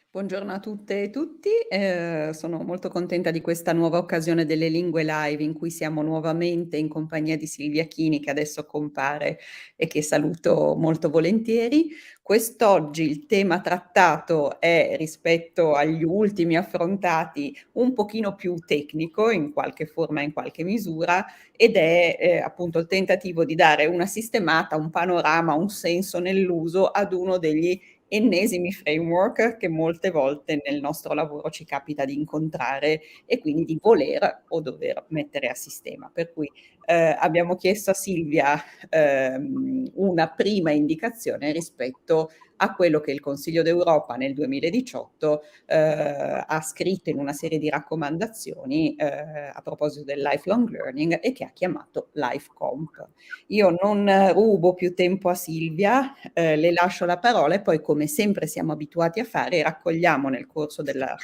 Buongiorno a tutte e tutti, sono molto contenta di questa nuova occasione delle lingue live in cui siamo nuovamente in compagnia di Silvia Chini, che adesso compare e che saluto molto volentieri. Quest'oggi il tema trattato è, rispetto agli ultimi affrontati, un pochino più tecnico in qualche forma e in qualche misura, ed è appunto il tentativo di dare una sistemata, un panorama, un senso nell'uso ad uno degli ennesimi framework che molte volte nel nostro lavoro ci capita di incontrare e quindi di voler o dover mettere a sistema. Per cui abbiamo chiesto a Silvia una prima indicazione rispetto a quello che il Consiglio d'Europa nel 2018 ha scritto in una serie di raccomandazioni a proposito del lifelong learning e che ha chiamato Lifecomp. Io non rubo più tempo a Silvia, le lascio la parola e poi, come sempre siamo abituati a fare, raccogliamo nel corso della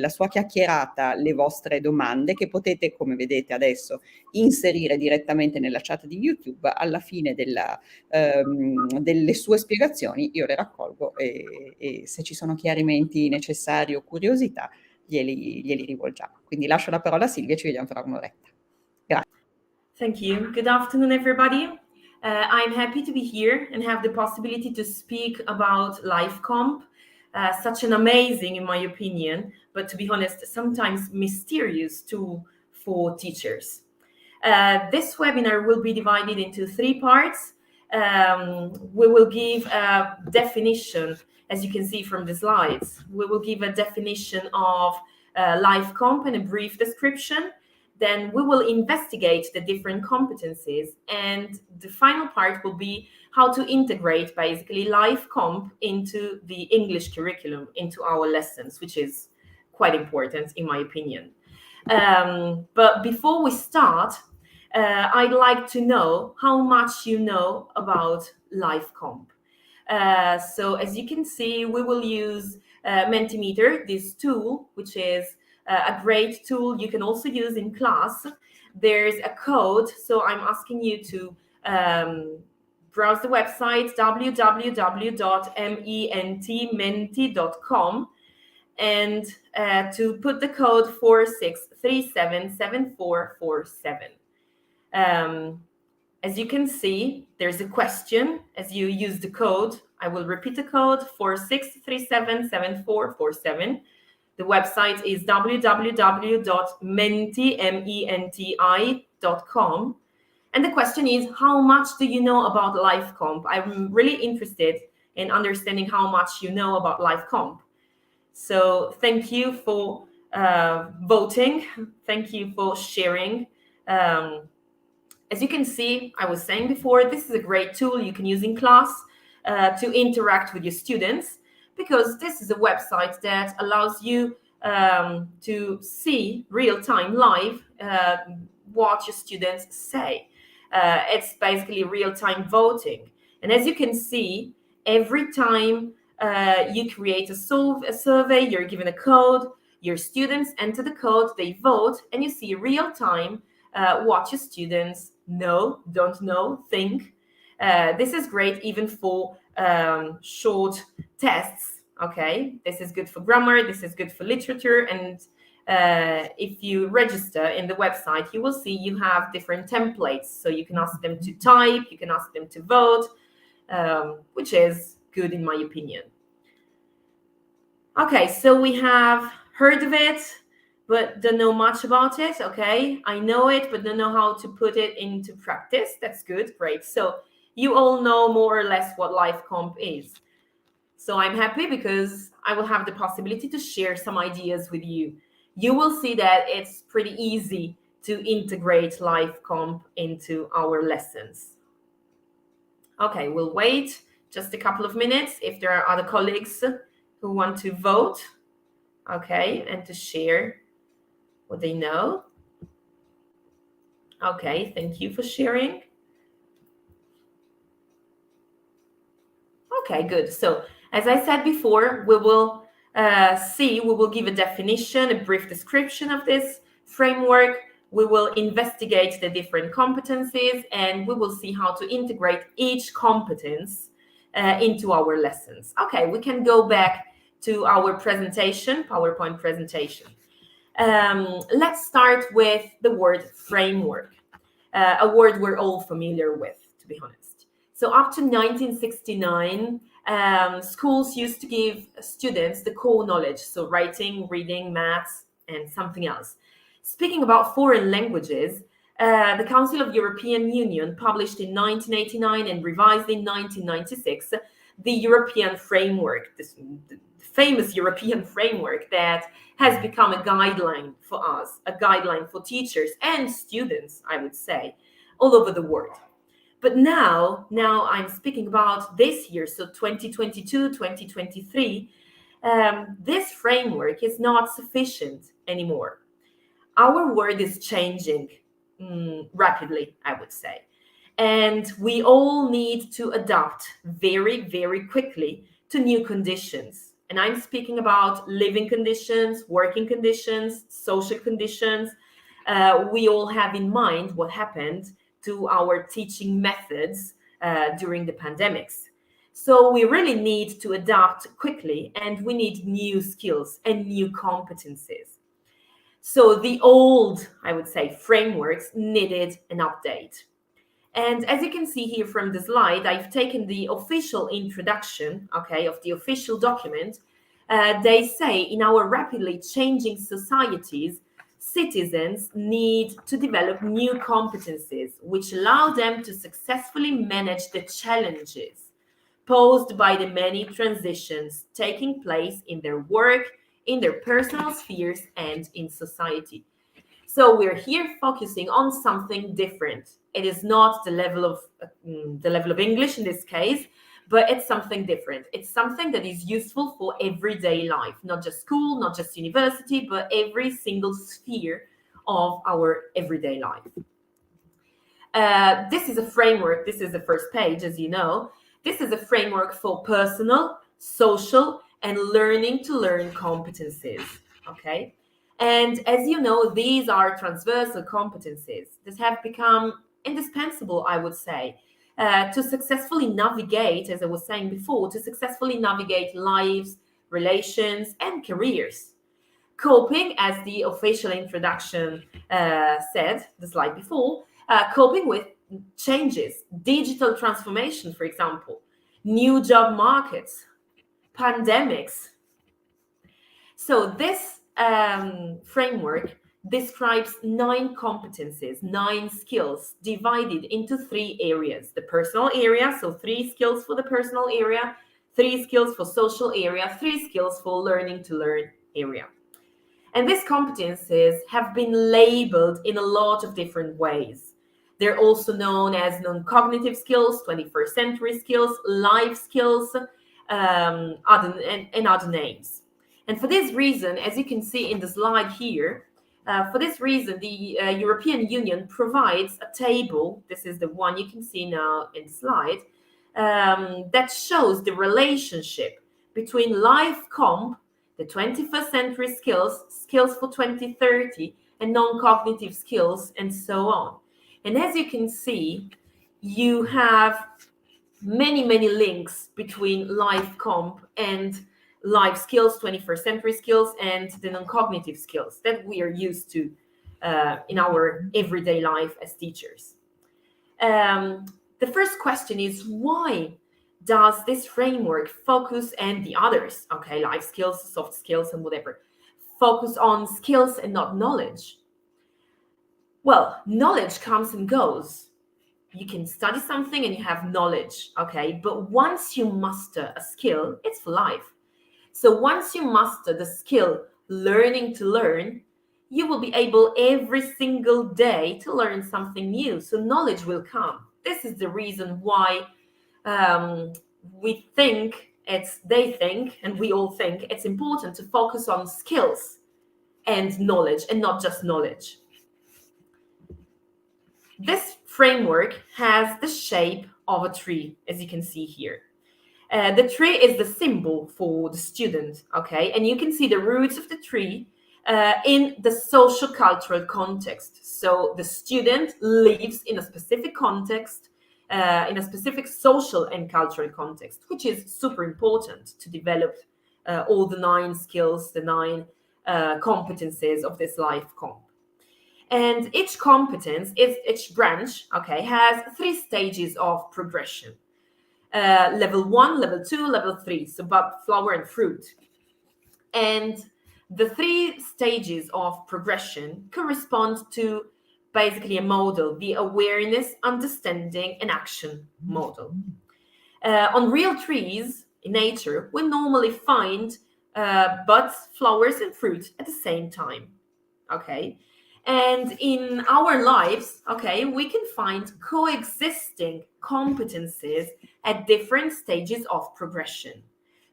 sua chiacchierata le vostre domande che potete, come vedete adesso, inserire direttamente nella chat di YouTube. Alla fine delle sue spiegazioni io le raccolgo e se ci sono chiarimenti necessari o curiosità glieli rivolgiamo. Quindi lascio la parola a Silvia e ci vediamo fra un'oretta. Grazie. Thank you. Good afternoon, everybody. I'm happy to be here and have the possibility to speak about Lifecomp, such an amazing, in my opinion, but to be honest, sometimes mysterious tool for teachers. This webinar will be divided into 3 parts. We will give a definition, as you can see from the slides. We will give a definition of Lifecomp and a brief description. Then we will investigate the different competencies, and the final part will be how to integrate basically Lifecomp into the English curriculum, into our lessons, which is quite important in my opinion. But before we start, I'd like to know how much you know about Lifecomp. So as you can see, we will use Mentimeter, this tool, which is a great tool you can also use in class. There's a code, so I'm asking you to browse the website www.mentmenti.com and to put the code 46377447. As you can see, there's a question as you use the code. I will repeat the code 46377447. The website is www.menti.com. And the question is, how much do you know about Lifecomp? I'm really interested in understanding how much you know about Lifecomp. So thank you for voting. Thank you for sharing. As you can see, I was saying before, this is a great tool you can use in class to interact with your students, because this is a website that allows you to see real-time live what your students say. It's basically real-time voting. And as you can see, every time you create a survey, you're given a code, your students enter the code, they vote, and you see real-time what your students know, don't know, think. This is great even for short tests. Okay, this is good for grammar, this is good for literature, and if you register in the website, you will see you have different templates. So you can ask them to type, you can ask them to vote, which is good in my opinion. Okay, so we have heard of it, but don't know much about it. Okay, I know it, but don't know how to put it into practice. That's good, great. So you all know more or less what Lifecomp is. So I'm happy because I will have the possibility to share some ideas with you. You will see that it's pretty easy to integrate Lifecomp into our lessons. Okay, we'll wait just a couple of minutes if there are other colleagues who want to vote, okay, and to share what they know. Okay, thank you for sharing. Okay, good. So as I said before, we will give a definition, a brief description of this framework. We will investigate the different competencies, and we will see how to integrate each competence into our lessons. Okay, we can go back to our presentation, PowerPoint presentation. Let's start with the word framework, a word we're all familiar with, to be honest. So up to 1969, schools used to give students the core knowledge, so writing, reading, maths, and something else. Speaking about foreign languages, the Council of European Union published in 1989 and revised in 1996 the European framework, this famous European framework that has become a guideline for us, a guideline for teachers and students, I would say, all over the world. But now I'm speaking about this year, so 2022, 2023, this framework is not sufficient anymore. Our world is changing rapidly, I would say. And we all need to adapt very, very quickly to new conditions. And I'm speaking about living conditions, working conditions, social conditions. We all have in mind what happened to our teaching methods during the pandemics. So we really need to adapt quickly, and we need new skills and new competencies. So the old, I would say, frameworks needed an update. And as you can see here from the slide, I've taken the official introduction, okay, of the official document. They say in our rapidly changing societies, citizens need to develop new competencies which allow them to successfully manage the challenges posed by the many transitions taking place in their work, in their personal spheres, and in society. So we're here focusing on something different. It is not the level of English in this case, but it's something different. It's something that is useful for everyday life, not just school, not just university, but every single sphere of our everyday life. This is a framework. This is the first page, as you know. This is a framework for personal, social, and learning to learn competencies, okay? And as you know, these are transversal competencies that have become indispensable, I would say, to successfully navigate, as I was saying before, to successfully navigate lives, relations, and careers. Coping, as the official introduction said, the slide before, coping with changes, digital transformation, for example, new job markets, pandemics. So this framework describes 9 competencies, 9 skills divided into 3 areas. The personal area, so 3 skills for the personal area, 3 skills for social area, 3 skills for learning to learn area. And these competencies have been labeled in a lot of different ways. They're also known as non-cognitive skills, 21st century skills, life skills, and other names. And for this reason, as you can see in the slide here, for this reason, the European Union provides a table, this is the one you can see now in the slide, that shows the relationship between Lifecomp, the 21st century skills, skills for 2030, and non-cognitive skills, and so on. And as you can see, you have many links between Lifecomp and life skills, 21st century skills, and the non-cognitive skills that we are used to in our everyday life as teachers. The first question is, why does this framework focus, and the others, okay, life skills, soft skills, and whatever, focus on skills and not knowledge? Well, knowledge comes and goes. You can study something and you have knowledge, okay? But once you master a skill, it's for life. So once you master the skill learning to learn, you will be able every single day to learn something new. So knowledge will come. This is the reason why they think, and we all think it's important to focus on skills and knowledge, and not just knowledge. This framework has the shape of a tree, as you can see here. The tree is the symbol for the student, okay? And you can see the roots of the tree in the social cultural context. So the student lives in a specific context, in a specific social and cultural context, which is super important to develop all the 9 skills, the 9 competences of this Lifecomp. And each competence, each branch, okay, has 3 stages of progression. Level 1, level 2, level 3, so bud, flower, and fruit. And the 3 stages of progression correspond to basically a model, the awareness, understanding, and action model. On real trees in nature, we normally find buds, flowers, and fruit at the same time, okay? And in our lives, okay, we can find coexisting competences at different stages of progression.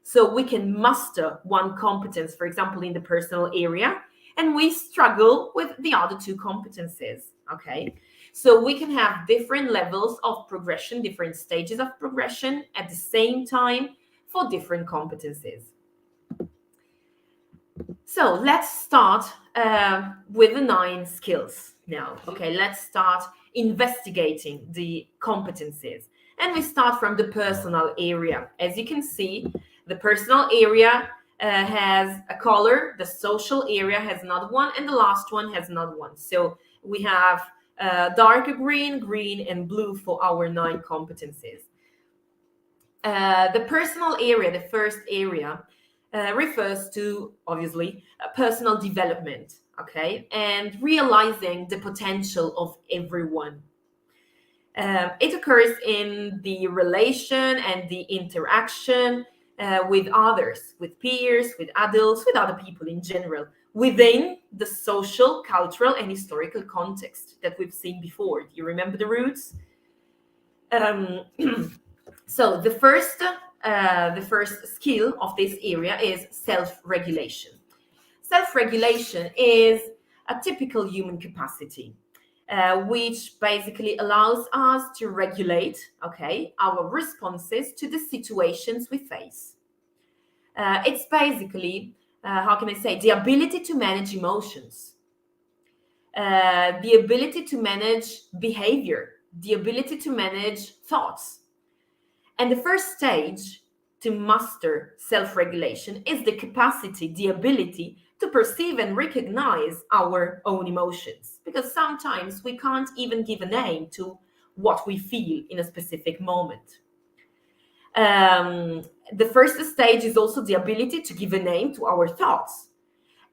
So we can master one competence, for example, in the personal area, and we struggle with the other 2 competences, okay? So we can have different levels of progression, different stages of progression at the same time for different competencies. So let's start with the 9 skills now. Okay, let's start investigating the competencies. And we start from the personal area. As you can see, the personal area has a color, the social area has another one, and the last one has another one. So we have darker green, green, and blue for our 9 competencies. The personal area, the first area, refers to, obviously, personal development, okay, and realizing the potential of everyone. It occurs in the relation and the interaction with others, with peers, with adults, with other people in general, within the social, cultural, and historical context that we've seen before. Do you remember the roots? So the first skill of this area is self-regulation. Self-regulation is a typical human capacity, which basically allows us to regulate, okay, our responses to the situations we face. It's basically, how can I say, the ability to manage emotions, the ability to manage behavior, the ability to manage thoughts. And the first stage to master self-regulation is the capacity, the ability to perceive and recognize our own emotions, because sometimes we can't even give a name to what we feel in a specific moment. The first stage is also the ability to give a name to our thoughts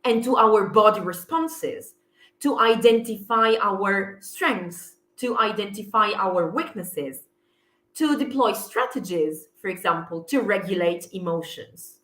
and to our body responses, to identify our strengths, to identify our weaknesses, to deploy strategies, for example, to regulate emotions.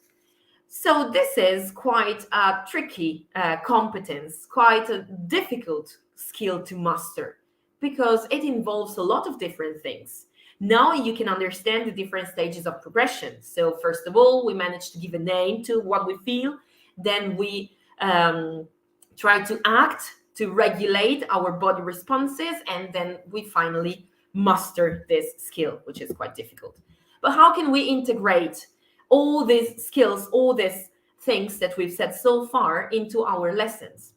So this is quite a tricky competence, quite a difficult skill to master, because it involves a lot of different things. Now you can understand the different stages of progression. So first of all, we manage to give a name to what we feel. Then we try to act, to regulate our body responses, and then we finally master this skill, which is quite difficult. But how can we integrate all these skills, all these things that we've said so far into our lessons?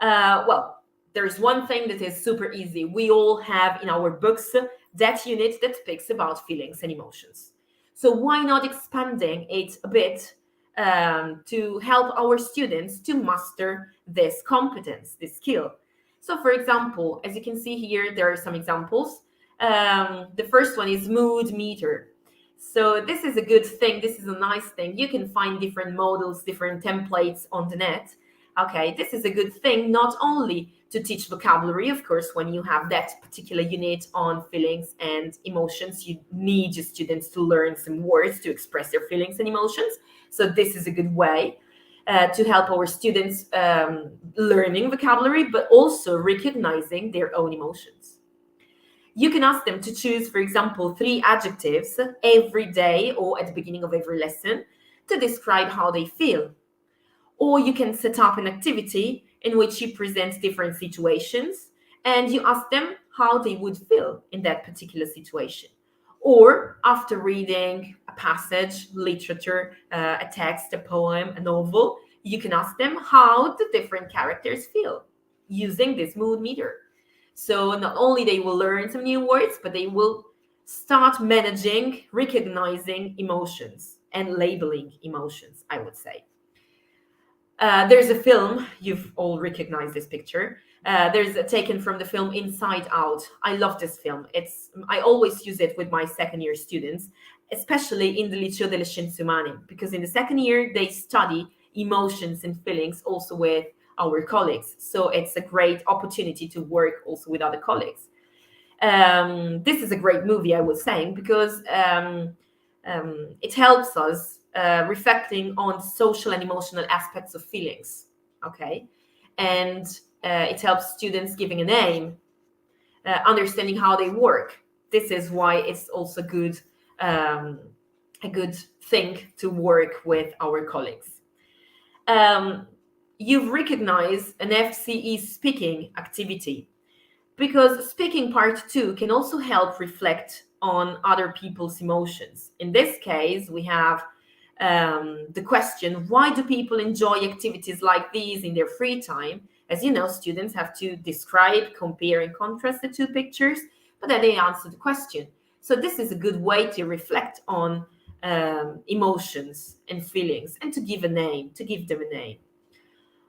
Well, there's one thing that is super easy. We all have in our books that unit that speaks about feelings and emotions. So why not expanding it a bit to help our students to master this competence, this skill? So for example, as you can see here, there are some examples. The first one is mood meter. So this is a good thing. This is a nice thing. You can find different models, different templates on the net. Okay, this is a good thing, not only to teach vocabulary, of course, when you have that particular unit on feelings and emotions, you need your students to learn some words to express their feelings and emotions. So this is a good way to help our students learning vocabulary, but also recognizing their own emotions. You can ask them to choose, for example, 3 adjectives every day or at the beginning of every lesson to describe how they feel. Or you can set up an activity in which you present different situations and you ask them how they would feel in that particular situation. Or after reading a passage, literature, a text, a poem, a novel, you can ask them how the different characters feel using this mood meter. So not only they will learn some new words, but they will start managing, recognizing emotions. and labeling emotions, I would say. There's a film, you've all recognized this picture. There's taken from the film Inside Out. I love this film. I always use it with my second year students, especially in the Liceo delle Scienze Umane, because in the second year they study emotions and feelings also with our colleagues. So it's a great opportunity to work also with other colleagues. This is a great movie, I was saying, because it helps us reflecting on social and emotional aspects of feelings, okay? And it helps students giving a name, understanding how they work. This is why it's also good, a good thing to work with our colleagues. You've recognized an FCE speaking activity, because speaking part 2 can also help reflect on other people's emotions. In this case, we have the question, why do people enjoy activities like these in their free time? As you know, students have to describe, compare, and contrast the two pictures, but then they answer the question. So this is a good way to reflect on emotions and feelings, and to give them a name.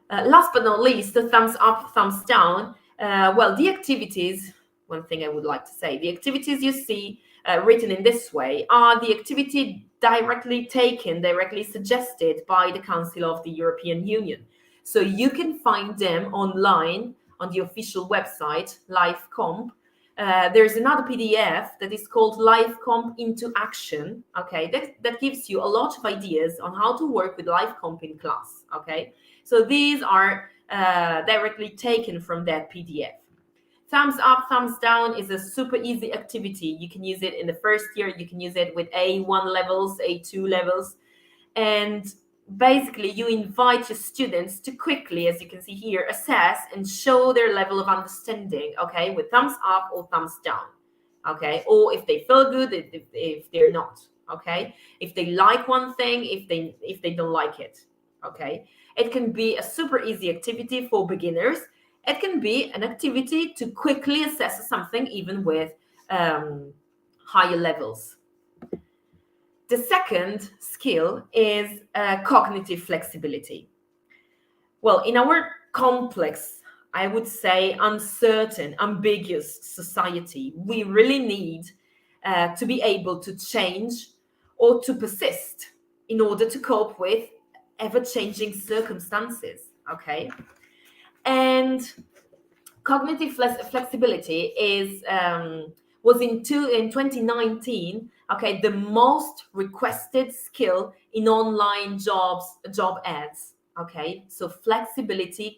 Last but not least, the thumbs up, thumbs down. Well, the activities, one thing I would like to say, the activities you see written in this way are the activity directly suggested by the Council of the European Union. So you can find them online on the official website, Lifecomp. There's another PDF that is called Lifecomp into Action, okay? That gives you a lot of ideas on how to work with Lifecomp in class, okay? So these are directly taken from that PDF. Thumbs up, thumbs down is a super easy activity. You can use it in the first year. You can use it with A1 levels, A2 levels. And basically, you invite your students to quickly, as you can see here, assess and show their level of understanding, okay, with thumbs up or thumbs down, okay? Or if they feel good, if they're not, okay? If they like one thing, if they don't like it, okay? It can be a super easy activity for beginners. It can be an activity to quickly assess something even with higher levels. The second skill is cognitive flexibility. Well, in our complex, I would say uncertain, ambiguous society, we really need to be able to change or to persist in order to cope with ever-changing circumstances, okay? And cognitive flexibility was in 2019, okay, the most requested skill in online job ads, okay? So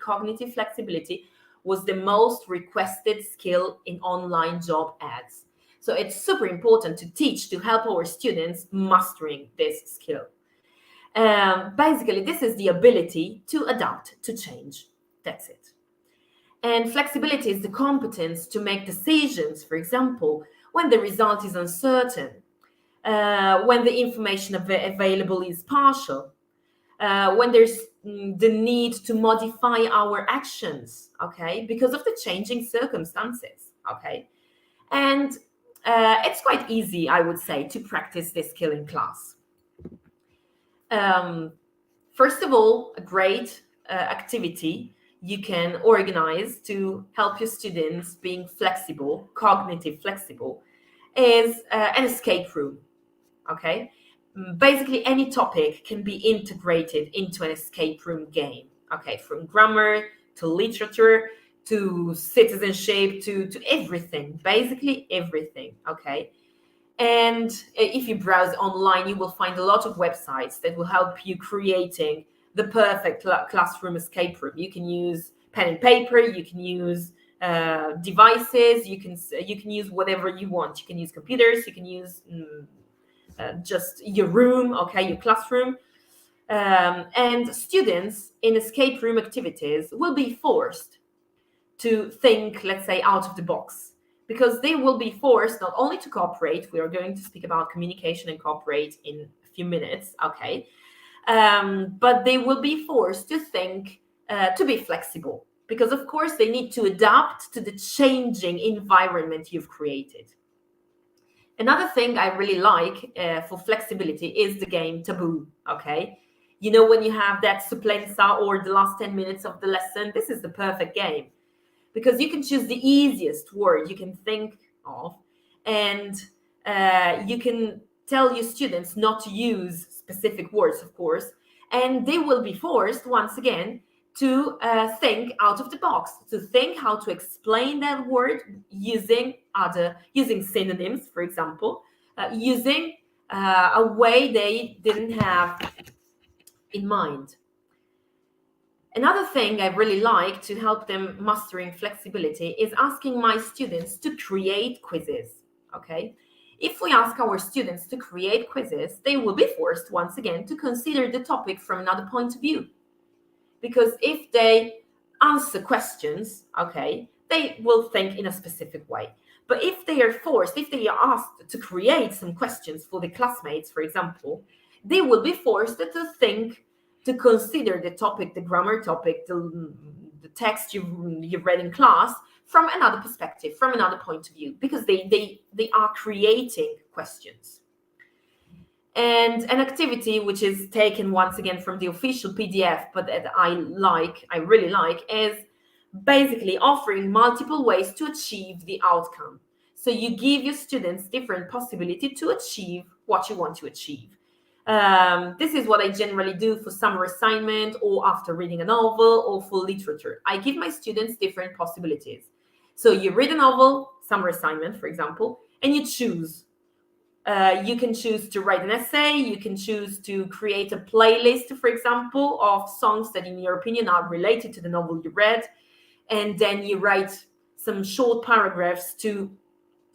cognitive flexibility was the most requested skill in online job ads. So it's super important to teach, to help our students mastering this skill. Basically, this is the ability to adapt, to change. That's it. And flexibility is the competence to make decisions, for example, when the result is uncertain, when the information available is partial, when there's the need to modify our actions, okay, because of the changing circumstances, okay. And it's quite easy, I would say, to practice this skill in class. First of all, a great activity you can organize to help your students being flexible, cognitive flexible, is an escape room, okay? Basically, any topic can be integrated into an escape room game, okay? From grammar to literature to citizenship to everything, basically everything, okay? And if you browse online, you will find a lot of websites that will help you creating the perfect classroom escape room. You can use pen and paper, you can use devices, you can use whatever you want. You can use computers, you can use just your room, okay, your classroom. And students in escape room activities will be forced to think, let's say, out of the box, because they will be forced not only to cooperate. We are going to speak about communication and cooperate in a few minutes, okay? But they will be forced to think, to be flexible, because of course they need to adapt to the changing environment you've created. Another thing I really like for flexibility is the game Taboo, okay? You know, when you have that supplenza or the last 10 minutes of the lesson, this is the perfect game because you can choose the easiest word you can think of, and you can tell your students not to use specific words, of course, and they will be forced, once again, to think out of the box, to think how to explain that word using synonyms, for example, using a way they didn't have in mind. Another thing I really like to help them mastering flexibility is asking my students to create quizzes, okay? If we ask our students to create quizzes, they will be forced, once again, to consider the topic from another point of view. Because if they answer questions, okay, they will think in a specific way. But if they are asked to create some questions for the classmates, for example, they will be forced to think, to consider the topic, the grammar topic, the text you've read in class from another perspective, from another point of view, because they are creating questions. And an activity which is taken once again from the official PDF, but that I really like, is basically offering multiple ways to achieve the outcome. So you give your students different possibility to achieve what you want to achieve. This is what I generally do for summer assignment or after reading a novel or for literature. I give my students different possibilities. So you read a novel, summer assignment, for example, and you choose. You can choose to write an essay. You can choose to create a playlist, for example, of songs that, in your opinion, are related to the novel you read. And then you write some short paragraphs to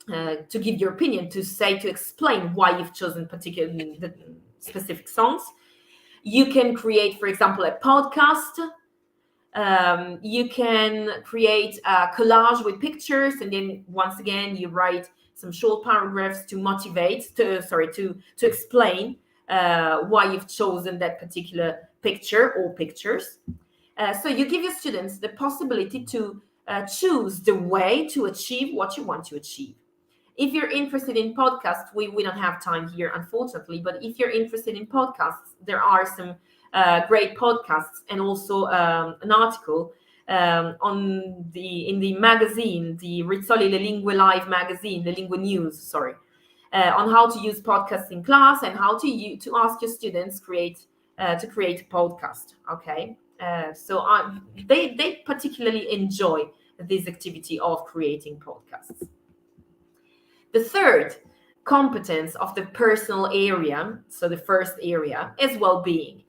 give your opinion, to explain why you've chosen the specific songs. You can create, for example, a podcast. You can create a collage with pictures, and then once again you write some short paragraphs to explain why you've chosen that particular picture or pictures. So you give your students the possibility to choose the way to achieve what you want to achieve. If you're interested in podcasts, we don't have time here, unfortunately, but if you're interested in podcasts, there are some great podcasts, and also an article in the magazine, the Rizzoli, le lingue live magazine, the lingue news, on how to use podcasts in class and how to ask your students to create a podcast. Okay, so they particularly enjoy this activity of creating podcasts. The third competence of the personal area, so the first area, is well-being.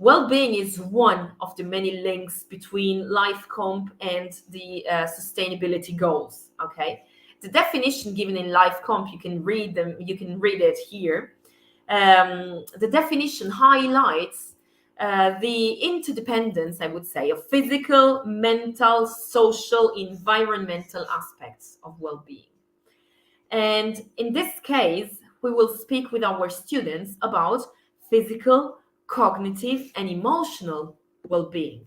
Well-being is one of the many links between Lifecomp and the sustainability goals. Okay, the definition given in Lifecomp, you can read it here. The definition highlights the interdependence, I would say, of physical, mental, social, environmental aspects of well-being. And in this case, we will speak with our students about physical, cognitive, and emotional well-being.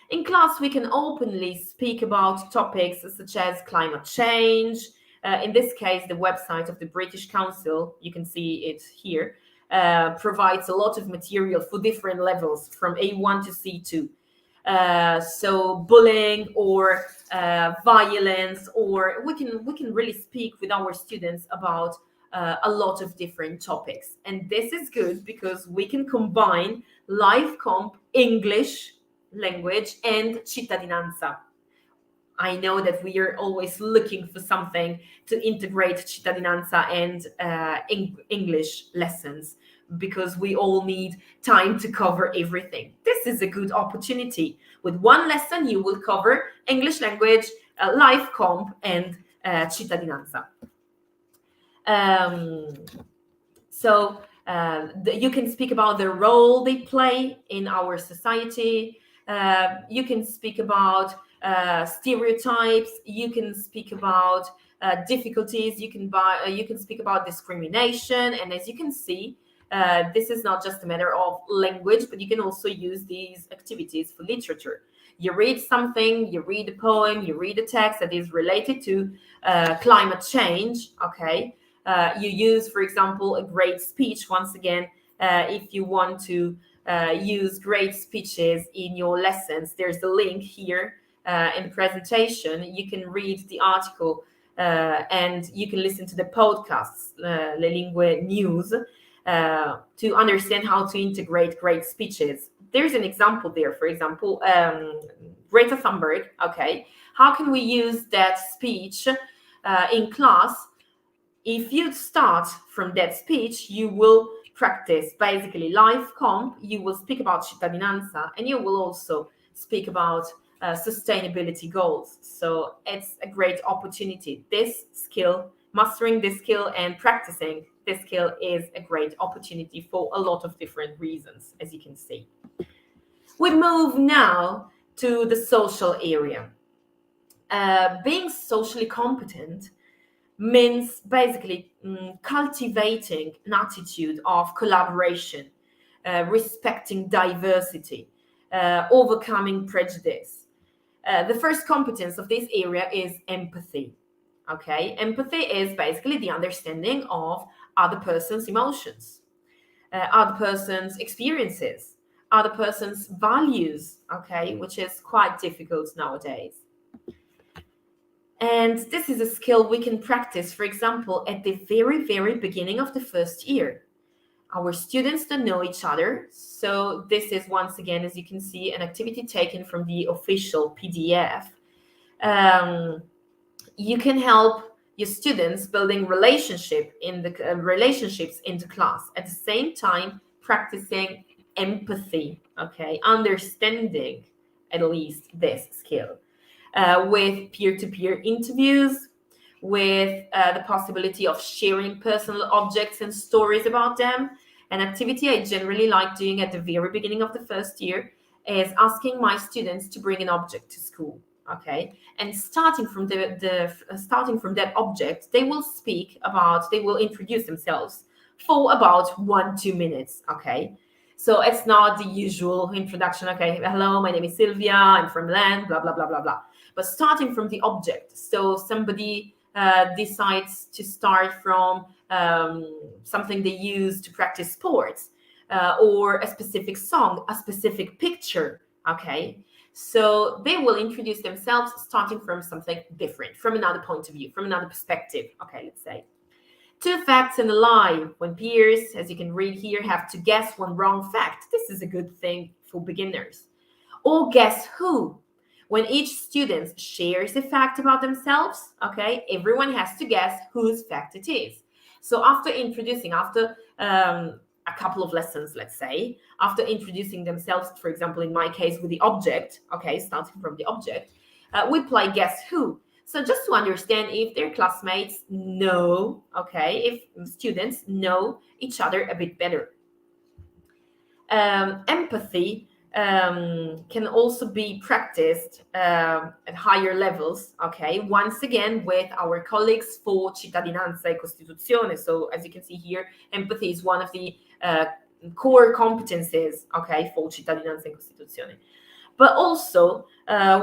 In class, we can openly speak about topics such as climate change. In this case, the website of the British Council, you can see it here, provides a lot of material for different levels from A1 to C2. So bullying or violence, or we can really speak with our students about a lot of different topics. And this is good because we can combine Lifecomp, English language, and cittadinanza. I know that we are always looking for something to integrate cittadinanza and English lessons, because we all need time to cover everything. This is a good opportunity. With one lesson, you will cover English language, Lifecomp, and cittadinanza. You can speak about the role they play in our society. You can speak about stereotypes. You can speak about difficulties. You can speak about discrimination. And as you can see, this is not just a matter of language, but you can also use these activities for literature. You read something, you read a poem, you read a text that is related to climate change, okay? you use, for example, a great speech. Once again, if you want to use great speeches in your lessons, there's the link here in the presentation. You can read the article and you can listen to the podcasts, Le Lingue News, to understand how to integrate great speeches. There's an example there, for example, Greta Thunberg. Okay, how can we use that speech in class? If you start from that speech, you will practice basically Lifecomp, you will speak about cittadinanza, and you will also speak about sustainability goals. So it's a great opportunity. This skill, mastering this skill and practicing this skill, is a great opportunity for a lot of different reasons, as you can see. We move now to the social area. Being socially competent means basically cultivating an attitude of collaboration, respecting diversity, overcoming prejudice. The first competence of this area is empathy. Okay, empathy is basically the understanding of other person's emotions, other person's experiences, other person's values, okay, which is quite difficult nowadays. And this is a skill we can practice, for example, at the very, very beginning of the first year. Our students don't know each other. So this is, once again, as you can see, an activity taken from the official PDF. You can help your students building relationships into class. At the same time, practicing empathy, okay, understanding at least this skill. With peer-to-peer interviews, with the possibility of sharing personal objects and stories about them. An activity I generally like doing at the very beginning of the first year is asking my students to bring an object to school. Okay, and starting from that object, they will introduce themselves for about 1-2 minutes. Okay. So it's not the usual introduction. Okay, hello, my name is Silvia, I'm from land, blah, blah, blah, blah, blah. But starting from the object. So somebody decides to start from something they use to practice sports, or a specific song, a specific picture. Okay, so they will introduce themselves starting from something different, from another point of view, from another perspective. Okay, let's say. 2 facts and a lie. When peers, as you can read here, have to guess one wrong fact. This is a good thing for beginners. Or guess who. When each student shares a fact about themselves, okay, everyone has to guess whose fact it is. So after a couple of lessons, let's say, after introducing themselves, for example, in my case with the object, okay, starting from the object, we play guess who. So just to understand if their classmates know, okay, if students know each other a bit better. Empathy can also be practiced at higher levels, okay, once again with our colleagues for cittadinanza e costituzione. So as you can see here, empathy is one of the core competences, okay, for cittadinanza e costituzione. But also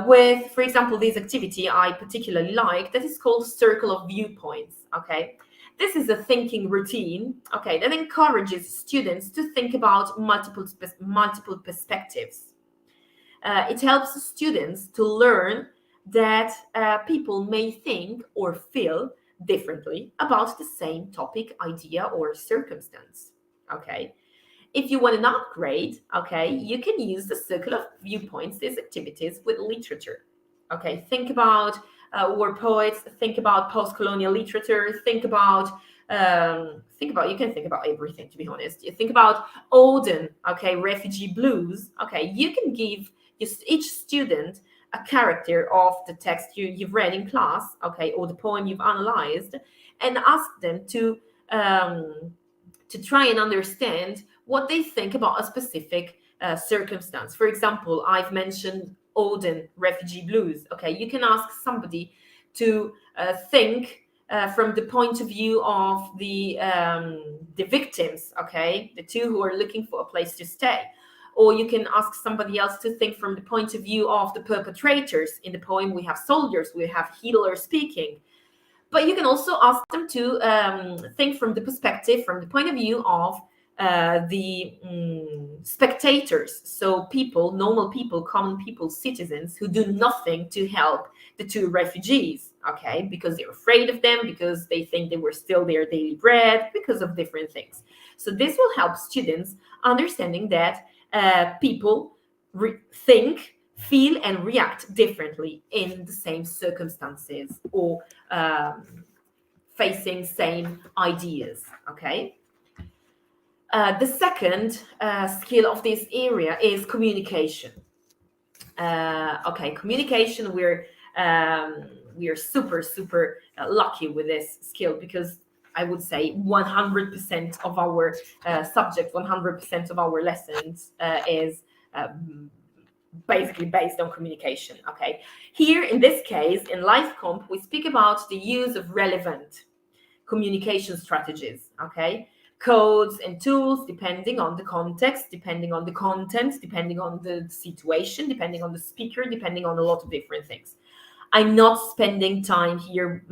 with, for example, this activity I particularly like, that is called Circle of Viewpoints, okay? This is a thinking routine, okay, that encourages students to think about multiple perspectives. It helps students to learn that people may think or feel differently about the same topic, idea, or circumstance, okay? If you want an upgrade, okay, you can use the Circle of Viewpoints, these activities, with literature. Okay, think about war poets, think about post-colonial literature, think about you can think about everything, to be honest. You think about Auden, okay, refugee blues. Okay, you can give each student a character of the text you've read in class, okay, or the poem you've analyzed, and ask them to try and understand what they think about a specific circumstance. For example, I've mentioned Auden, refugee blues. Okay, you can ask somebody to think from the point of view of the victims, okay, the two who are looking for a place to stay. Or you can ask somebody else to think from the point of view of the perpetrators. In the poem, we have soldiers, we have Hitler speaking. But you can also ask them to think from the perspective, from the point of view of the spectators. So people, normal people, common people, citizens who do nothing to help the two refugees, okay, because they're afraid of them, because they think they were still their daily bread, because of different things. So this will help students understanding that people think, feel, and react differently in the same circumstances, or facing same ideas, okay? The second skill of this area is communication. Okay, communication, we're super lucky with this skill, because I would say 100% of our subject, 100% of our lessons is basically based on communication. Okay, here in this case, in Lifecomp, we speak about the use of relevant communication strategies, okay, codes and tools, depending on the context, depending on the content, depending on the situation, depending on the speaker, depending on a lot of different things. I'm not spending time here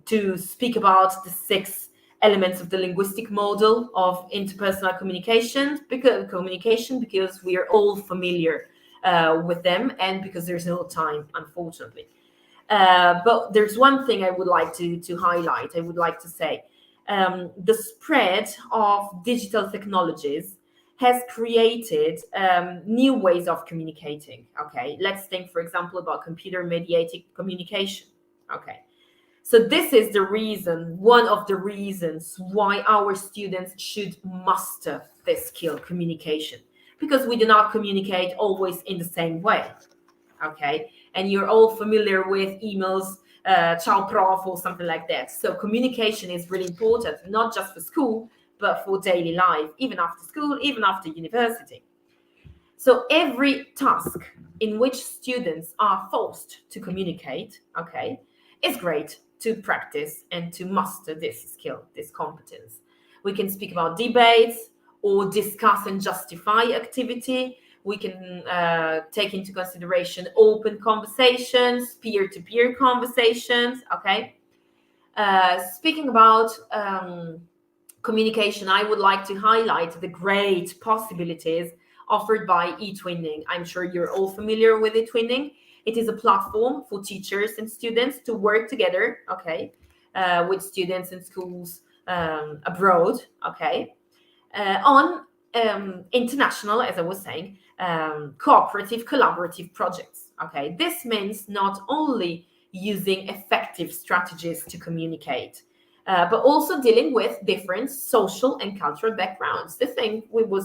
to speak about the 6 elements of the linguistic model of interpersonal communication, because we are all familiar with them, and because there's no time, unfortunately. But there's one thing I would like to highlight. I would like to say the spread of digital technologies has created new ways of communicating. Okay, let's think, for example, about computer-mediated communication. Okay, so this is the reason, one of the reasons why our students should master this skill, communication, because we do not communicate always in the same way. Okay, and you're all familiar with emails, ciao prof, or something like that. So communication is really important, not just for school, but for daily life, even after school, even after university. So every task in which students are forced to communicate, okay, is great to practice and to master this skill, this competence. We can speak about debates, or discuss and justify activity. We can take into consideration open conversations, peer-to-peer conversations, okay? Speaking about communication, I would like to highlight the great possibilities offered by eTwinning. I'm sure you're all familiar with eTwinning. It is a platform for teachers and students to work together, okay, with students in schools abroad, okay, on international, as I was saying, cooperative, collaborative projects. Okay, this means not only using effective strategies to communicate, but also dealing with different social and cultural backgrounds. The thing we were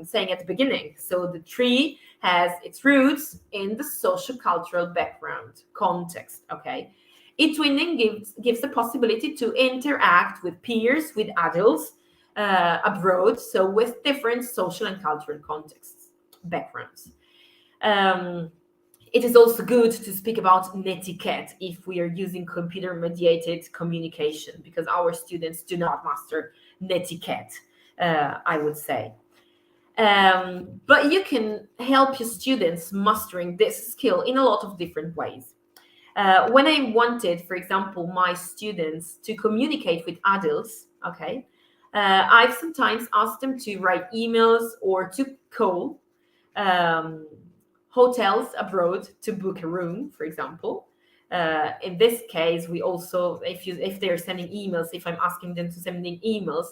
saying at the beginning. So the tree has its roots in the social cultural background context. Okay, eTwinning gives the possibility to interact with peers, with adults abroad, so with different social and cultural contexts, backgrounds. It is also good to speak about netiquette if we are using computer-mediated communication, because our students do not master netiquette, I would say. But you can help your students mastering this skill in a lot of different ways. When I wanted, for example, my students to communicate with adults, okay, I've sometimes asked them to write emails or to call hotels abroad to book a room, for example. In this case, we also, if they're sending emails, if I'm asking them to send in emails,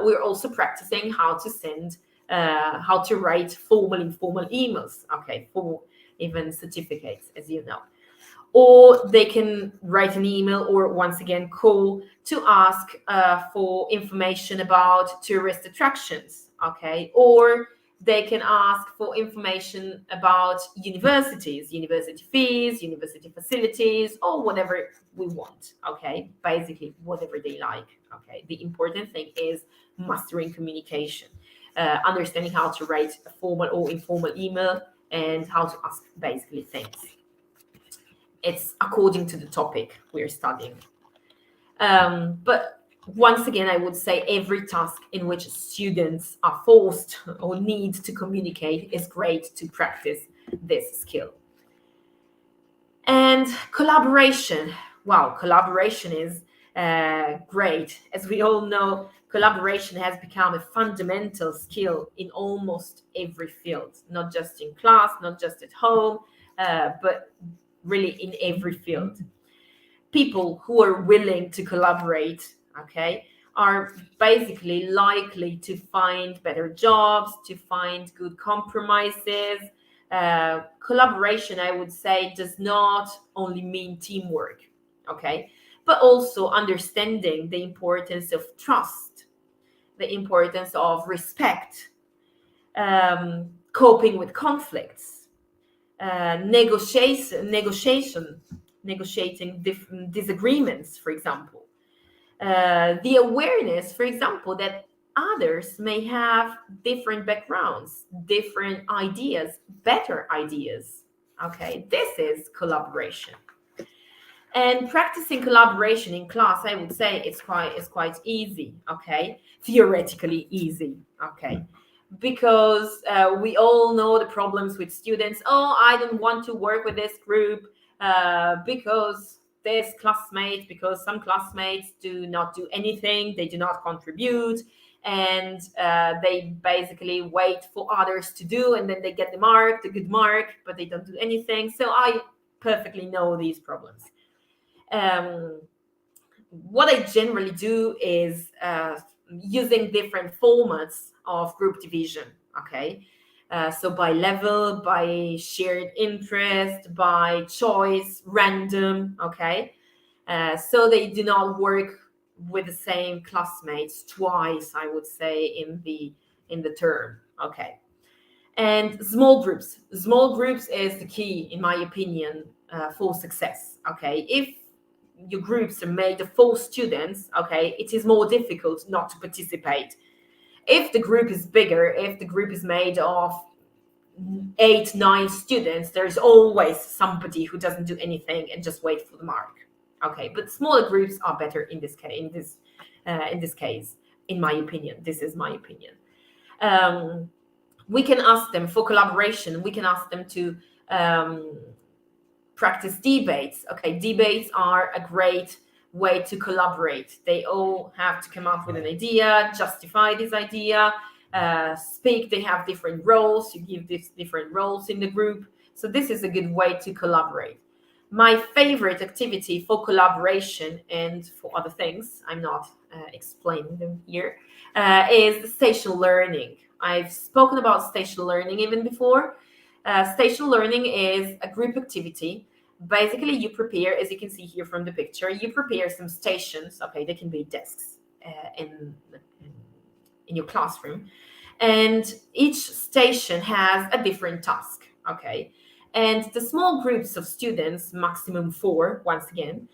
we're also practicing how to send, how to write formal, informal emails, okay, for even certificates, as you know. Or they can write an email, or once again call to ask for information about tourist attractions, okay? Or they can ask for information about universities, university fees, university facilities, or whatever we want, okay? Basically, whatever they like, okay? The important thing is mastering communication, understanding how to write a formal or informal email, and how to ask basically things. It's according to the topic we're studying. But once again, I would say every task in which students are forced or need to communicate is great to practice this skill. And collaboration. Wow, collaboration is great. As we all know, collaboration has become a fundamental skill in almost every field, not just in class, not just at home, but really in every field. People who are willing to collaborate, okay, are basically likely to find better jobs, to find good compromises. Collaboration, I would say, does not only mean teamwork, okay, but also understanding the importance of trust, the importance of respect, coping with conflicts, negotiating different disagreements, for example. The awareness, for example, that others may have different backgrounds, different ideas, better ideas. Okay, this is collaboration. And practicing collaboration in class, I would say it's quite easy. Okay, theoretically easy. Okay, because we all know the problems with students. Oh, I don't want to work with this group because some classmates do not do anything, they do not contribute, and they basically wait for others to do, and then they get the good mark, but they don't do anything. So I perfectly know these problems. What I generally do is using different formats of group division, okay? So by level, by shared interest, by choice, random, okay? So they do not work with the same classmates twice, I would say, in the term, okay? And small groups is the key, in my opinion, for success, okay? If your groups are made of 4 students, okay, it is more difficult not to participate. If the group is bigger, if the group is made of 8, 9 students, there's always somebody who doesn't do anything and just wait for the mark. Okay, but smaller groups are better in this case. In my opinion, this is my opinion. We can ask them for collaboration. We can ask them to practice debates. Okay, debates are a great way to collaborate. They all have to come up with an idea, justify this idea, speak. They have different roles. You give these different roles in the group. So this is a good way to collaborate. My favorite activity for collaboration and for other things, I'm not explaining them here, is station learning. I've spoken about station learning even before. Station learning is a group activity. Basically, you prepare, as you can see here from the picture, you prepare some stations. Okay, they can be desks in your classroom. And each station has a different task, okay? And the small groups of students, maximum 4, once again,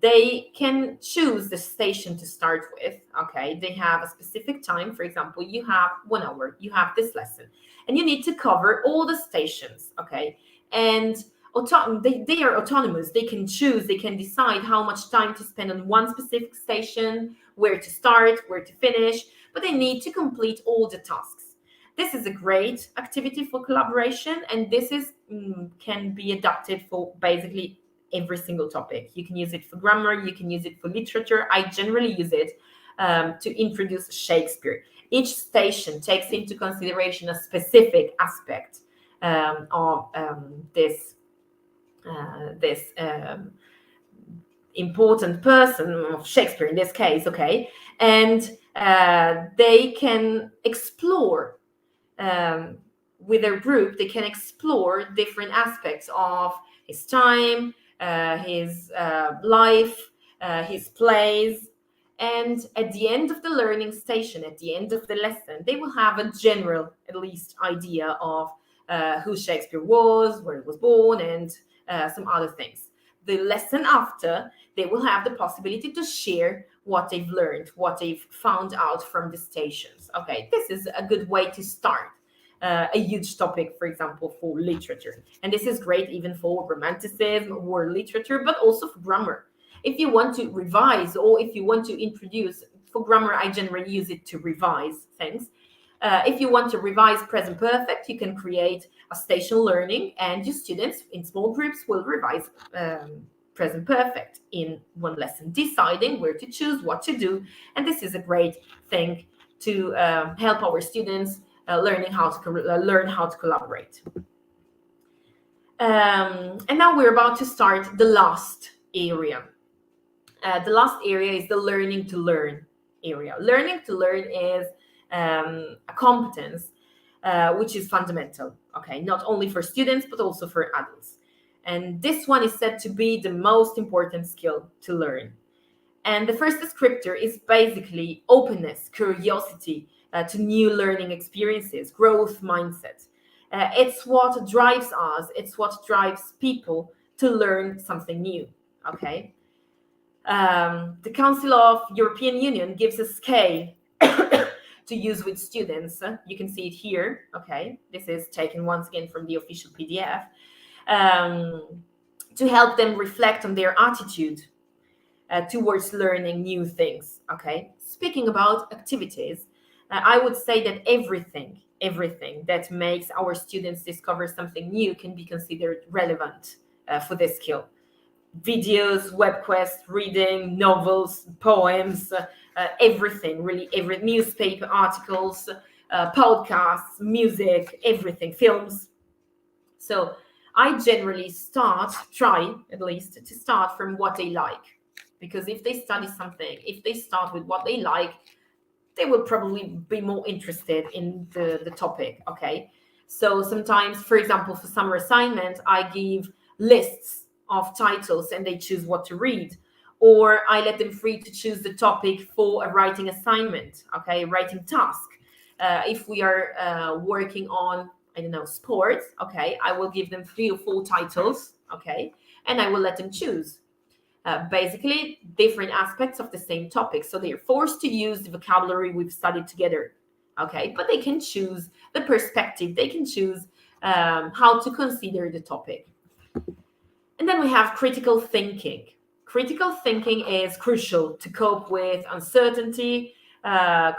they can choose the station to start with, okay? They have a specific time. For example, you have 1 hour, you have this lesson, and you need to cover all the stations, okay? And they are autonomous. They can choose, they can decide how much time to spend on one specific station, where to start, where to finish, but they need to complete all the tasks. This is a great activity for collaboration, and this is can be adapted for basically every single topic. You can use it for grammar, you can use it for literature. I generally use it to introduce Shakespeare. Each station takes into consideration a specific aspect of this important person of Shakespeare in this case, okay? And they can explore with their group, they can explore different aspects of his time, his life, his plays. And at the end of the learning station, at the end of the lesson, they will have a general, at least, idea of who Shakespeare was, where he was born, and some other things. The lesson after, they will have the possibility to share what they've learned, what they've found out from the stations. Okay, this is a good way to start a huge topic, for example, for literature. And this is great even for romanticism or literature, but also for grammar. If you want to revise, or if you want to introduce, for grammar, I generally use it to revise things. If you want to revise present perfect, you can create a station learning, and your students in small groups will revise present perfect in one lesson, deciding where to choose, what to do. And this is a great thing to help our students learn how to collaborate. And now we're about to start the last area. The last area is the learning to learn area. Learning to learn is a competence which is fundamental, okay, not only for students but also for adults. And this one is said to be the most important skill to learn. And the first descriptor is basically openness, curiosity to new learning experiences, growth mindset. It's what drives us, it's what drives people to learn something new, okay? The Council of European Union gives a scale to use with students. You can see it here, okay? This is taken once again from the official PDF. To help them reflect on their attitude towards learning new things, okay? Speaking about activities, I would say that everything that makes our students discover something new can be considered relevant for this skill. Videos, web quests, reading, novels, poems, everything, really, every newspaper articles, podcasts, music, everything, films. So I generally try at least to start from what they like, because if they study something, if they start with what they like, they will probably be more interested in the topic, okay? So sometimes, for example, for summer assignment, I give lists of titles and they choose what to read, or I let them free to choose the topic for a writing assignment, okay, writing task. If we are working on, I don't know, sports, okay, I will give them 3 or 4 titles, okay, and I will let them choose. Basically, different aspects of the same topic. So they're forced to use the vocabulary we've studied together, okay, but they can choose the perspective, they can choose how to consider the topic. And then we have critical thinking. Critical thinking is crucial to cope with uncertainty,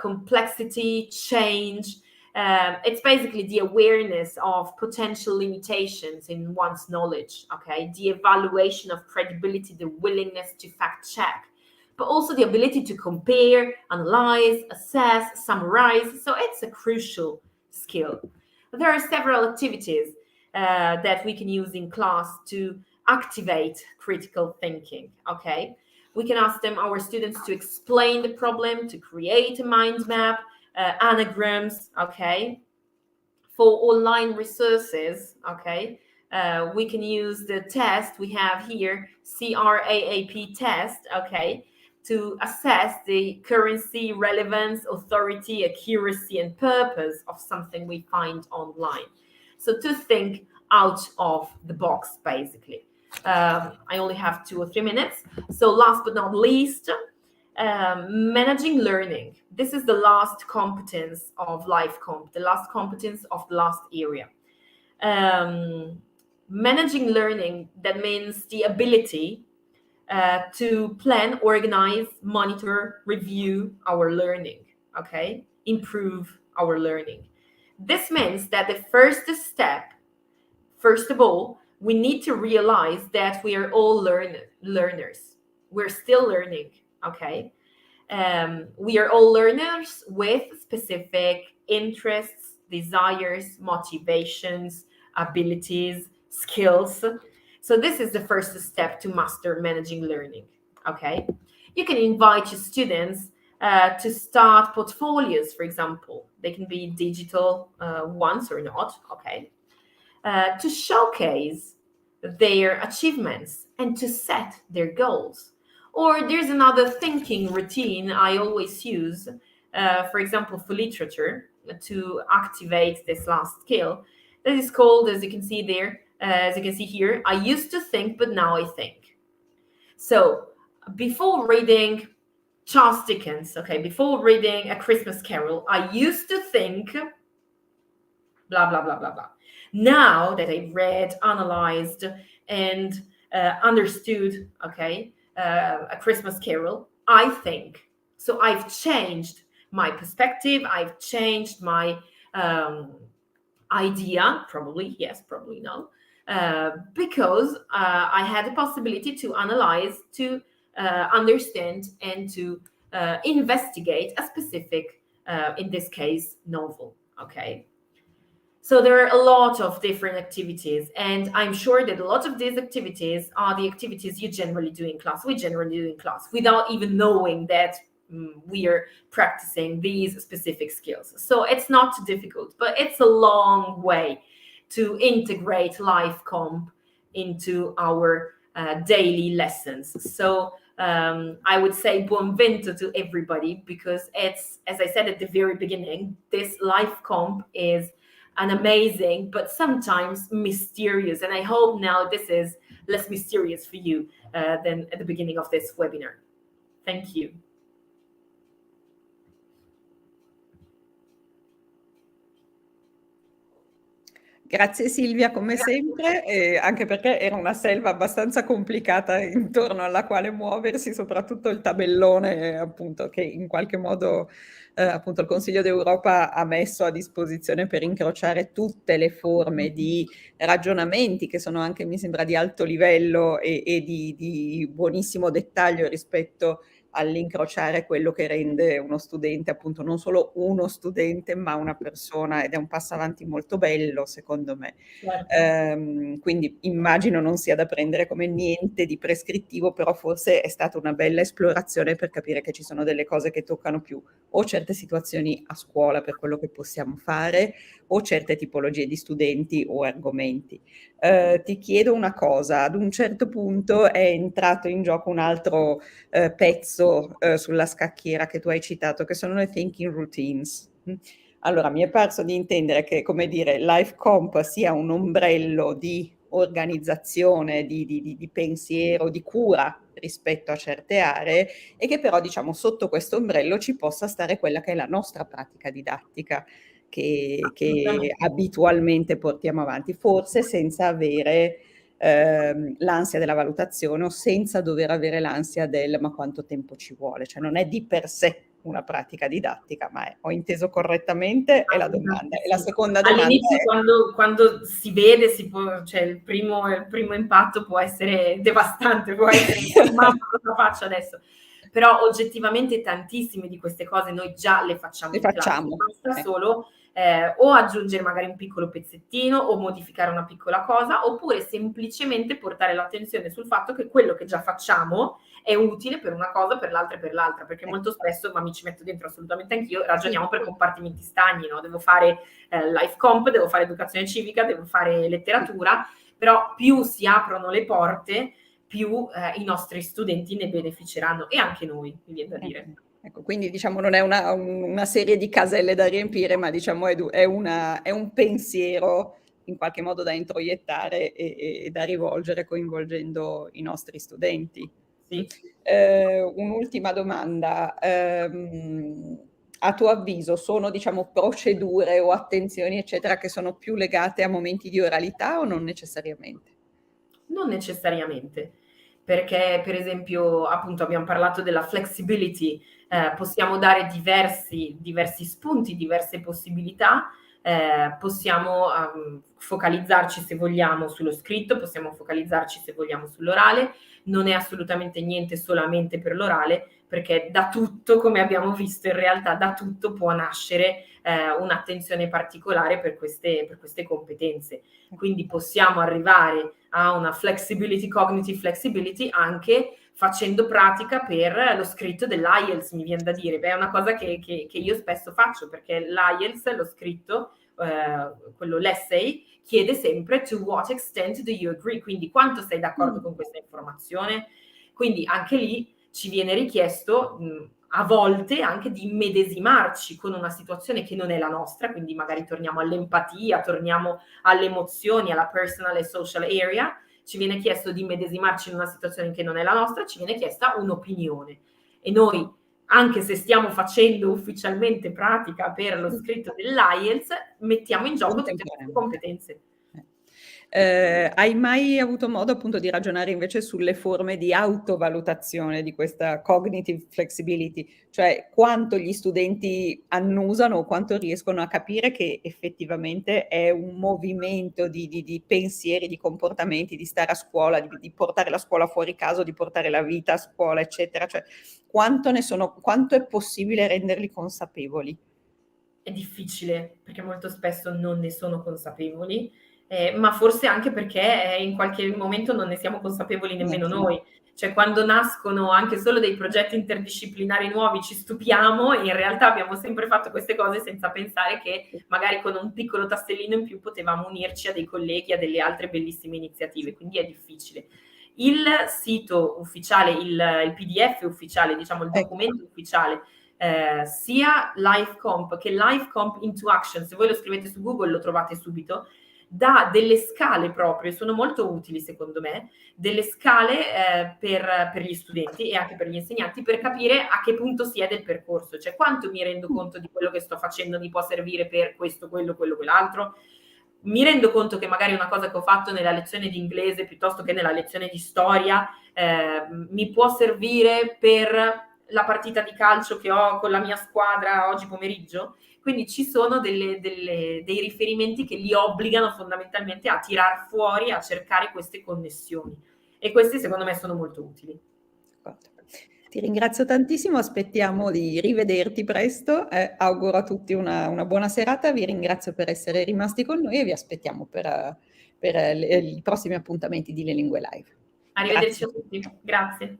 complexity, change. It's basically the awareness of potential limitations in one's knowledge, okay? The evaluation of credibility, the willingness to fact check, but also the ability to compare, analyze, assess, summarize. So it's a crucial skill. There are several activities that we can use in class to activate critical thinking, okay? We can ask our students to explain the problem, to create a mind map, anagrams, okay? For online resources, okay, we can use the test we have here, CRAAP test, okay, to assess the currency, relevance, authority, accuracy, and purpose of something we find online. So to think out of the box, basically. I only have 2 or 3 minutes. So last but not least, managing learning. This is the last competence of Lifecomp, the last competence of the last area. Managing learning, that means the ability to plan, organize, monitor, review our learning, okay? Improve our learning. This means that the first step, first of all, we need to realize that we are all learners. We're still learning, okay? We are all learners with specific interests, desires, motivations, abilities, skills. So this is the first step to master managing learning, okay? You can invite your students to start portfolios, for example. They can be digital ones or not, okay? To showcase their achievements and to set their goals. Or there's another thinking routine I always use, for example, for literature, to activate this last skill. That is called, as you can see there, as you can see here, I used to think, but now I think. So before reading Charles Dickens, okay, before reading A Christmas Carol, I used to think, blah, blah, blah, blah, blah. Now that I've read, analyzed, and understood, okay, A Christmas Carol, I think. So I've changed my perspective. I've changed my idea, probably yes, probably no, because I had the possibility to analyze, to understand, and to investigate a specific, in this case, novel. Okay. So there are a lot of different activities, and I'm sure that a lot of these activities are the activities you generally do in class. We generally do in class without even knowing that we are practicing these specific skills. So it's not too difficult, but it's a long way to integrate Lifecomp into our daily lessons. So I would say buon vento to everybody, because it's, as I said at the very beginning, this Lifecomp is an amazing but sometimes mysterious, and I hope now this is less mysterious for you than at the beginning of this webinar. Thank you. Grazie Silvia, come sempre, anche perché era una selva abbastanza complicata intorno alla quale muoversi, soprattutto il tabellone, appunto, che in qualche modo appunto il Consiglio d'Europa ha messo a disposizione per incrociare tutte le forme di ragionamenti che sono anche, mi sembra, di alto livello e di buonissimo dettaglio rispetto all'incrociare quello che rende uno studente appunto non solo uno studente ma una persona, ed è un passo avanti molto bello secondo me. Certo. Quindi immagino non sia da prendere come niente di prescrittivo, però forse è stata una bella esplorazione per capire che ci sono delle cose che toccano più o certe situazioni a scuola per quello che possiamo fare o certe tipologie di studenti o argomenti. Ti chiedo una cosa, ad un certo punto è entrato in gioco un altro pezzo sulla scacchiera che tu hai citato, che sono le thinking routines. Allora, mi è parso di intendere che, come dire, Lifecomp sia un ombrello di organizzazione, di pensiero, di cura rispetto a certe aree, e che però, diciamo, sotto questo ombrello ci possa stare quella che è la nostra pratica didattica, che abitualmente portiamo avanti, forse senza avere l'ansia della valutazione o senza dover avere l'ansia del ma quanto tempo ci vuole, cioè non è di per sé una pratica didattica, ma ho inteso correttamente? È la domanda. E la seconda domanda all'inizio è... quando si vede, cioè il primo impatto può essere devastante, può essere mamma cosa faccio adesso, però oggettivamente tantissime di queste cose noi già le facciamo in classe, basta solo o aggiungere magari un piccolo pezzettino o modificare una piccola cosa, oppure semplicemente portare l'attenzione sul fatto che quello che già facciamo è utile per una cosa, per l'altra e per l'altra, perché molto spesso, ma mi ci metto dentro assolutamente anch'io, ragioniamo per compartimenti stagni, no? Devo fare Lifecomp, devo fare educazione civica, devo fare letteratura, però più si aprono le porte, più i nostri studenti ne beneficeranno, e anche noi, mi viene da dire. Ecco, quindi diciamo non è una serie di caselle da riempire, ma diciamo è un pensiero in qualche modo da introiettare e da rivolgere coinvolgendo i nostri studenti. Sì. Un'ultima domanda. A tuo avviso sono, diciamo, procedure o attenzioni, eccetera, che sono più legate a momenti di oralità o non necessariamente? Non necessariamente, perché per esempio appunto abbiamo parlato della flexibility, possiamo dare diversi spunti, diverse possibilità, possiamo focalizzarci se vogliamo sullo scritto, possiamo focalizzarci se vogliamo sull'orale, non è assolutamente niente solamente per l'orale, perché da tutto, come abbiamo visto in realtà, da tutto può nascere un'attenzione particolare per queste competenze. Quindi possiamo arrivare a una flexibility, cognitive flexibility, anche facendo pratica per lo scritto dell'IELTS, mi viene da dire. Beh, è una cosa che io spesso faccio, perché l'IELTS, lo scritto, quello l'essay, chiede sempre to what extent do you agree, quindi quanto sei d'accordo con questa informazione. Quindi anche lì ci viene richiesto a volte anche di immedesimarci con una situazione che non è la nostra, quindi magari torniamo all'empatia, torniamo alle emozioni, alla personal e social area, ci viene chiesto di immedesimarci in una situazione che non è la nostra, ci viene chiesta un'opinione. E noi, anche se stiamo facendo ufficialmente pratica per lo scritto dell'IELTS, mettiamo in gioco tutte queste competenze. Hai mai avuto modo appunto di ragionare invece sulle forme di autovalutazione di questa cognitive flexibility, cioè quanto gli studenti annusano o quanto riescono a capire che effettivamente è un movimento di pensieri, di comportamenti, di stare a scuola, di portare la scuola fuori casa, di portare la vita a scuola, eccetera, cioè quanto è possibile renderli consapevoli? È difficile, perché molto spesso non ne sono consapevoli, ma forse anche perché, in qualche momento non ne siamo consapevoli nemmeno Neanche noi. Cioè, quando nascono anche solo dei progetti interdisciplinari nuovi ci stupiamo e in realtà abbiamo sempre fatto queste cose senza pensare che magari con un piccolo tasellino in più potevamo unirci a dei colleghi, a delle altre bellissime iniziative, quindi è difficile. Il sito ufficiale, il PDF ufficiale, diciamo il ecco. documento ufficiale, sia Lifecomp che Lifecomp into Action, se voi lo scrivete su Google lo trovate subito, dà delle scale proprio, sono molto utili secondo me, delle scale per gli studenti e anche per gli insegnanti per capire a che punto si è del percorso, cioè quanto mi rendo conto di quello che sto facendo mi può servire per questo, quello, quell'altro. Mi rendo conto che magari una cosa che ho fatto nella lezione di inglese piuttosto che nella lezione di storia mi può servire per la partita di calcio che ho con la mia squadra oggi pomeriggio. Quindi ci sono dei riferimenti che li obbligano fondamentalmente a tirar fuori, a cercare queste connessioni. E questi secondo me sono molto utili. Ti ringrazio tantissimo, aspettiamo di rivederti presto, auguro a tutti una buona serata, vi ringrazio per essere rimasti con noi e vi aspettiamo per i prossimi appuntamenti di Le Lingue Live. Arrivederci Grazie. a tutti, grazie.